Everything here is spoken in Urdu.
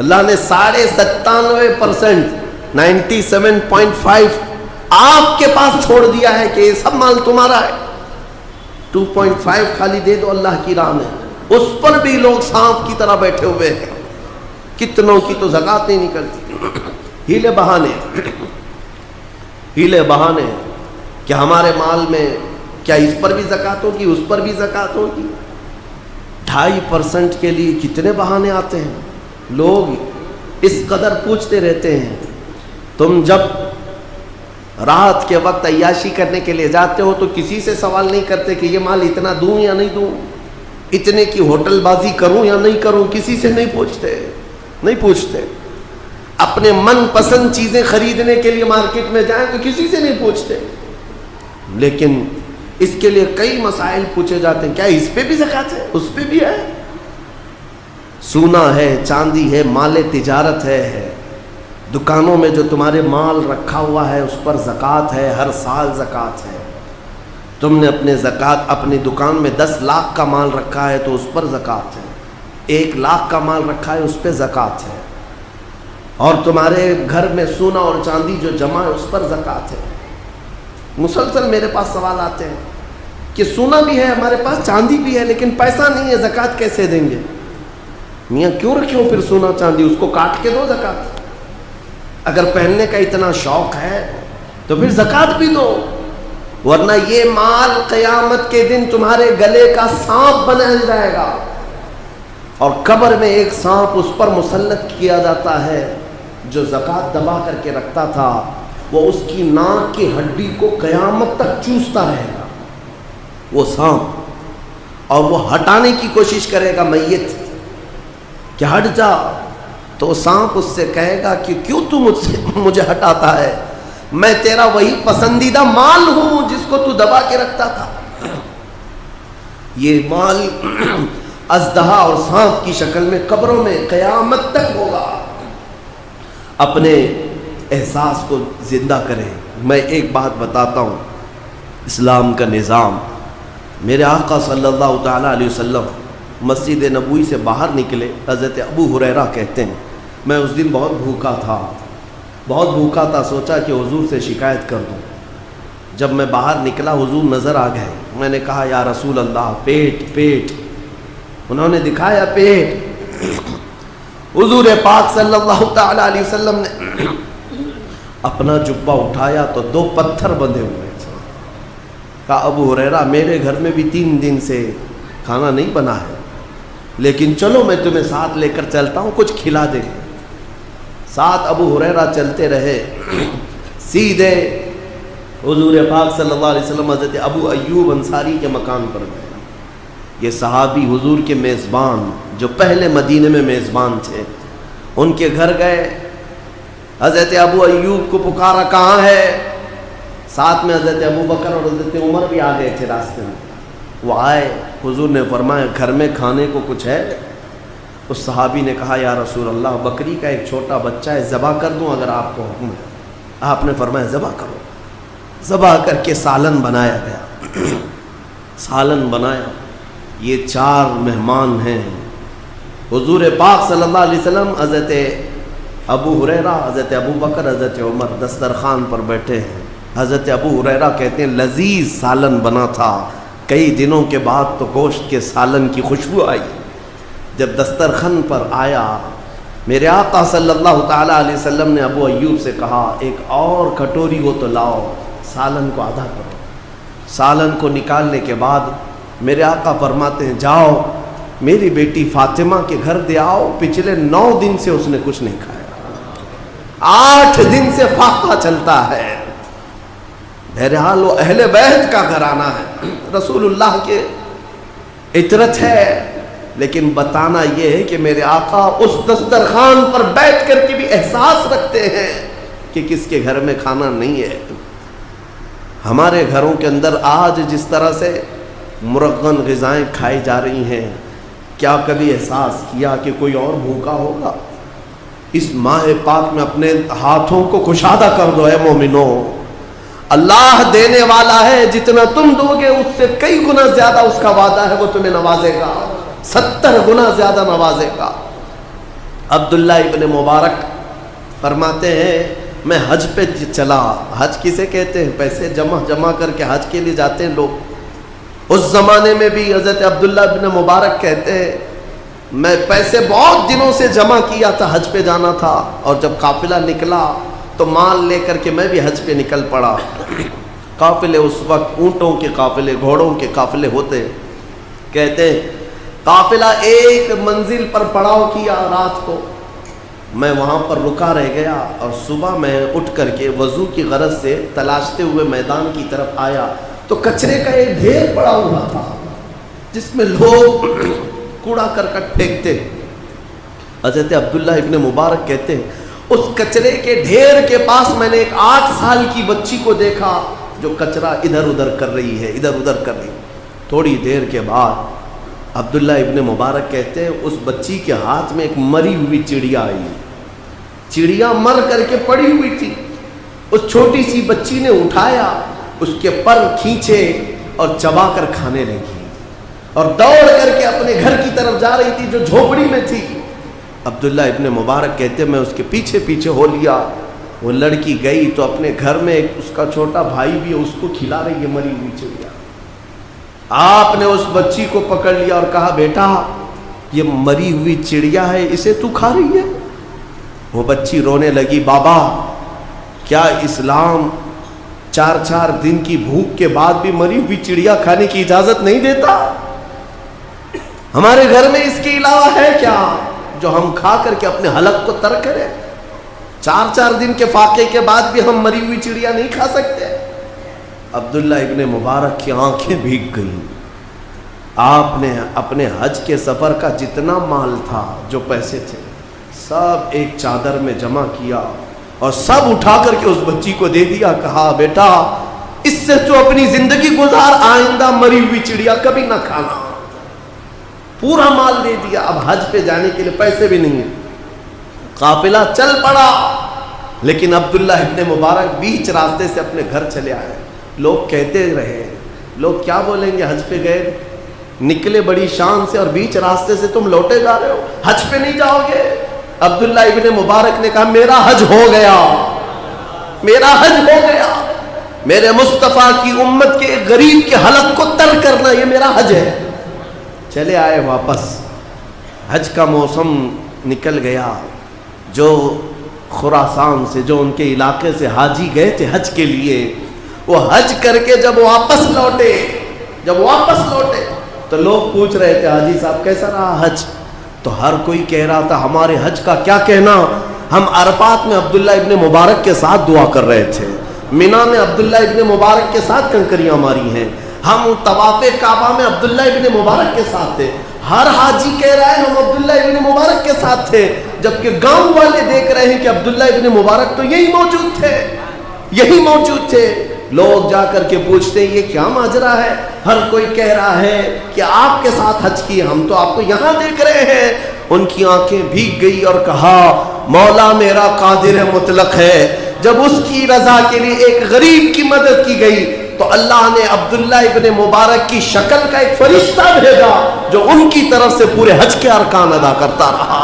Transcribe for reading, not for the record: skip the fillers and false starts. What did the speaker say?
اللہ نے 97.5%, 97.5 آپ کے پاس چھوڑ دیا ہے کہ یہ سب مال تمہارا ہے. 2.5 خالی دے دو اللہ کی راہ میں. اس پر بھی لوگ سانپ کی طرح بیٹھے ہوئے ہیں. کتنوں کی تو زکات نہیں نکلتی. ہیلے بہانے کہ ہمارے مال میں کیا اس پر بھی زکات ہوگی, اس پر بھی زکات ہوگی. 2.5% کے لیے کتنے بہانے آتے ہیں. لوگ اس قدر پوچھتے رہتے ہیں. تم جب رات کے وقت عیاشی کرنے کے لیے جاتے ہو تو کسی سے سوال نہیں کرتے کہ یہ مال اتنا دوں یا نہیں دوں, اتنے کی ہوٹل بازی کروں یا نہیں کروں. کسی سے نہیں پوچھتے. اپنے من پسند چیزیں خریدنے کے لیے مارکیٹ میں جائیں تو کسی سے نہیں پوچھتے. لیکن اس کے لیے کئی مسائل پوچھے جاتے ہیں. کیا اس پہ بھی زکات ہے, اس پہ بھی ہے. سونا ہے, چاندی ہے, مال تجارت ہے, دکانوں میں جو تمہارے مال رکھا ہوا ہے اس پر زکات ہے, ہر سال زکات ہے. تم نے اپنے زکات اپنی دکان میں 10 لاکھ کا مال رکھا ہے تو اس پر زکات ہے. 1 لاکھ کا مال رکھا ہے اس پہ زکات ہے. اور تمہارے گھر میں سونا اور چاندی جو جمع ہے اس پر زکات ہے. مسلسل میرے پاس سوال آتے ہیں کہ سونا بھی ہے ہمارے پاس, چاندی بھی ہے, لیکن پیسہ نہیں ہے, زکات کیسے دیں گے؟ میاں کیوں رکھے ہو پھر سونا چاندی, اس کو کاٹ کے دو زکات. اگر پہننے کا اتنا شوق ہے تو پھر زکات بھی دو, ورنہ یہ مال قیامت کے دن تمہارے گلے کا سانپ بنا جائے گا. اور قبر میں ایک سانپ اس پر مسلط کیا جاتا ہے جو زکات دبا کر کے رکھتا تھا, وہ اس کی ناک کی ہڈی کو قیامت تک چوستا رہے گا وہ سانپ, اور وہ ہٹانے کی کوشش کرے گا میت کہ ہٹ جا. تو سانپ اس سے کہے گا کہ کیوں تو مجھے ہٹاتا ہے, میں تیرا وہی پسندیدہ مال ہوں جس کو تو دبا کے رکھتا تھا. یہ مال اژدہا اور سانپ کی شکل میں قبروں میں قیامت تک ہوگا. اپنے احساس کو زندہ کریں. میں ایک بات بتاتا ہوں, اسلام کا نظام. میرے آقا صلی اللہ تعالیٰ علیہ وسلم مسجد نبوی سے باہر نکلے. حضرت ابو ہریرہ کہتے ہیں میں اس دن بہت بھوکا تھا, سوچا کہ حضور سے شکایت کر دوں. جب میں باہر نکلا حضور نظر آ گئے. میں نے کہا یا رسول اللہ پیٹ. انہوں نے دکھایا پیٹ. حضور پاک صلی اللہ تعالیٰ علیہ وسلم نے اپنا جبہ اٹھایا تو 2 پتھر بندھے ہوئے تھے. کہا ابو ہریرہ میرے گھر میں بھی 3 دن سے کھانا نہیں بنا ہے, لیکن چلو میں تمہیں ساتھ لے کر چلتا ہوں, کچھ کھلا دیں گے. ساتھ ابو ہریرہ چلتے رہے. سیدھے حضور پاک صلی اللہ علیہ وسلم حضرت ابو ایوب انصاری کے مکان پر گئے. یہ صحابی حضور کے میزبان جو پہلے مدینے میں میزبان تھے, ان کے گھر گئے. حضرت ابو ایوب کو پکارا کہاں ہے. ساتھ میں حضرت ابو بکر اور حضرت عمر بھی آ گئے تھے راستے میں. وہ آئے, حضور نے فرمایا گھر میں کھانے کو کچھ ہے. اس صحابی نے کہا یا رسول اللہ بکری کا ایک چھوٹا بچہ ہے, ذبح کر دوں اگر آپ کو حکم ہے. آپ نے فرمایا ذبح کرو. ذبح کر کے سالن بنایا گیا. سالن بنایا. یہ 4 مہمان ہیں. حضور پاک صلی اللہ علیہ وسلم, حضرت ابو ہریرہ, حضرت ابو بکر, حضرت عمر دسترخوان پر بیٹھے ہیں. حضرت ابو ہریرہ کہتے ہیں لذیذ سالن بنا تھا. کئی دنوں کے بعد تو گوشت کے سالن کی خوشبو آئی. جب دسترخوان پر آیا میرے آقا صلی اللہ تعالیٰ علیہ وسلم نے ابو ایوب سے کہا ایک اور کٹوری ہو تو لاؤ, سالن کو آدھا کرو. سالن کو نکالنے کے بعد میرے آقا فرماتے ہیں جاؤ میری بیٹی فاطمہ کے گھر دے آؤ, پچھلے 9 دن سے اس نے کچھ نہیں کھایا, 8 دن سے فاقہ چلتا ہے. بہرحال وہ اہل بیت کا گھرانہ ہے, رسول اللہ کے عطرت ہے, لیکن بتانا یہ ہے کہ میرے آقا اس دسترخوان پر بیٹھ کر کے بھی احساس رکھتے ہیں کہ کس کے گھر میں کھانا نہیں ہے. ہمارے گھروں کے اندر آج جس طرح سے مرغن غذائیں کھائی جا رہی ہیں, کیا کبھی احساس کیا کہ کوئی اور بھوکا ہوگا؟ اس ماہ پاک میں اپنے ہاتھوں کو کشادہ کر دو. اے مومنو, اللہ دینے والا ہے, جتنا تم دو گے اس سے کئی گنا زیادہ اس کا وعدہ ہے, وہ تمہیں نوازے گا, 70 گنا زیادہ نوازے گا. عبداللہ ابن مبارک فرماتے ہیں میں حج پہ چلا. حج کسے کہتے ہیں؟ پیسے جمع کر کے حج کے لیے جاتے ہیں لوگ. اس زمانے میں بھی حضرت عبداللہ ابن مبارک کہتے ہیں میں پیسے بہت دنوں سے جمع کیا تھا, حج پہ جانا تھا, اور جب قافلہ نکلا تو مال لے کر کے میں بھی حج پہ نکل پڑا. قافلے اس وقت اونٹوں کے قافلے, گھوڑوں کے قافلے ہوتے. کہتے ہیں قافلہ ایک منزل پر پڑاؤ کیا رات کو, میں وہاں پر رکا رہ گیا, اور صبح میں اٹھ کر کے وضو کی غرض سے تلاشتے ہوئے میدان کی طرف آیا تو کچرے کا ایک ڈھیر پڑا ہوا تھا جس میں لوگ کوڑا کرکٹ پھینکتے. حضرت عبداللہ ابن مبارک کہتے ہیں اس کچرے کے ڈھیر کے پاس میں نے ایک 8 سال کی بچی کو دیکھا جو کچرا ادھر ادھر کر رہی ہے, ادھر ادھر کر رہی. تھوڑی دیر کے بعد عبداللہ ابن مبارک کہتے ہیں اس بچی کے ہاتھ میں ایک مری ہوئی چڑیا آئی. چڑیا مر کر کے پڑی ہوئی تھی. اس چھوٹی سی بچی نے اٹھایا, اس کے پر کھینچے اور چبا کر کھانے لگی, اور دوڑ کر کے اپنے گھر کی طرف جا رہی تھی جو جھوپڑی میں تھی. عبداللہ ابن مبارک کہتے میں اس کے پیچھے پیچھے ہو لیا. وہ لڑکی گئی تو اپنے گھر میں ایک اس کا چھوٹا بھائی بھی ہے, اس کو کھلا رہی ہے مری ہوئی چڑیا. آپ نے اس بچی کو پکڑ لیا اور کہا بیٹا یہ مری ہوئی چڑیا ہے, اسے تو کھا رہی ہے؟ وہ بچی رونے لگی, بابا کیا اسلام 4 دن کی بھوک کے بعد بھی مری ہوئی چڑیا کھانے کی اجازت نہیں دیتا؟ ہمارے گھر میں اس کے علاوہ ہے کیا جو ہم کھا کر کے اپنے حلق کو تر کریں؟ 4 دن کے فاقے کے بعد بھی ہم مری ہوئی چڑیا نہیں کھا سکتے. عبداللہ ابن مبارک کی آنکھیں بھیگ گئیں. آپ نے اپنے حج کے سفر کا جتنا مال تھا, جو پیسے تھے, سب ایک چادر میں جمع کیا اور سب اٹھا کر کے اس بچی کو دے دیا. کہا بیٹا اس سے تو اپنی زندگی گزار, آئندہ مری ہوئی چڑیا کبھی نہ کھانا. پورا مال دے دیا. اب حج پہ جانے کے لیے پیسے بھی نہیں ہیں. قافلہ چل پڑا, لیکن عبداللہ ابن مبارک بیچ راستے سے اپنے گھر چلے آئے. لوگ کہتے رہے, لوگ کیا بولیں گے, حج پہ گئے نکلے بڑی شان سے اور بیچ راستے سے تم لوٹے جا رہے ہو, حج پہ نہیں جاؤ گے. عبداللہ ابن مبارک نے کہا میرا حج ہو گیا, میرا حج ہو گیا. میرے مصطفیٰ کی امت کے غریب کے حلق کو تر کرنا یہ میرا حج ہے. چلے آئے واپس. حج کا موسم نکل گیا. جو خراسان سے, جو ان کے علاقے سے حاجی گئے تھے حج کے لیے, وہ حج کر کے جب واپس لوٹے تو لوگ پوچھ رہے تھے حاجی صاحب کیسا رہا حج؟ تو ہر کوئی کہہ رہا تھا ہمارے حج کا کیا کہنا, ہم عرفات میں عبداللہ ابن مبارک کے ساتھ دعا کر رہے تھے, مینا میں عبداللہ ابن مبارک کے ساتھ کنکریاں ماری ہیں, ہم طواف کعبہ میں عبداللہ ابن مبارک کے ساتھ تھے. ہر حاجی کہہ رہا ہے ہم عبداللہ ابن مبارک کے ساتھ تھے, جبکہ گاؤں والے دیکھ رہے ہیں کہ عبداللہ ابن مبارک تو یہی موجود تھے. لوگ جا کر کے پوچھتے ہیں یہ کیا ماجرا ہے؟ ہر کوئی کہہ رہا ہے کہ آپ کے ساتھ حج کیے, ہم تو آپ کو یہاں دیکھ رہے ہیں. ان کی آنکھیں بھیگ گئی اور کہا مولا میرا قادر مطلق ہے, جب اس کی رضا کے لیے ایک غریب کی مدد کی گئی تو اللہ نے عبداللہ ابن مبارک کی شکل کا ایک فرشتہ بھیجا جو ان کی طرف سے پورے حج کے ارکان ادا کرتا رہا.